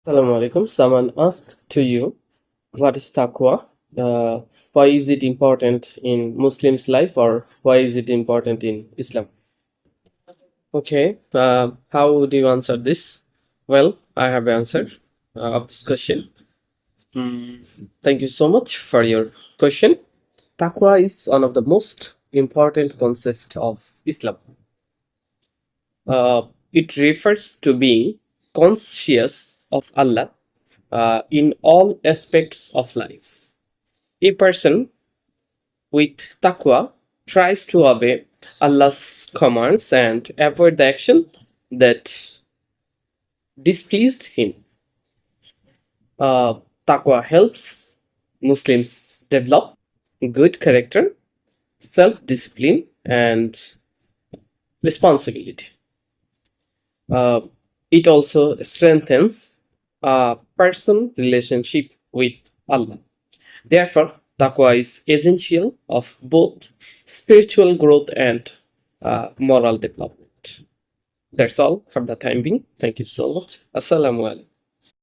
Assalamu alaikum. Someone asked to you, what is taqwa? Why is it important in Muslims' life, or why is it important in Islam? Okay, how would you answer this? Well, I have answered of this question. Mm, Thank you so much for your question. Taqwa is one of the most important concepts of Islam. It refers to being conscious of Allah in all aspects of life. A person with taqwa tries to obey Allah's commands and avoid the action that displeased Him. Uh, Taqwa helps Muslims develop good character, self discipline, and responsibility. Uh, it also strengthens a person relationship with Allah. Therefore, taqwa is essential of both spiritual growth and moral development. That's all for the time being. Thank you so much. Assalamu alaikum.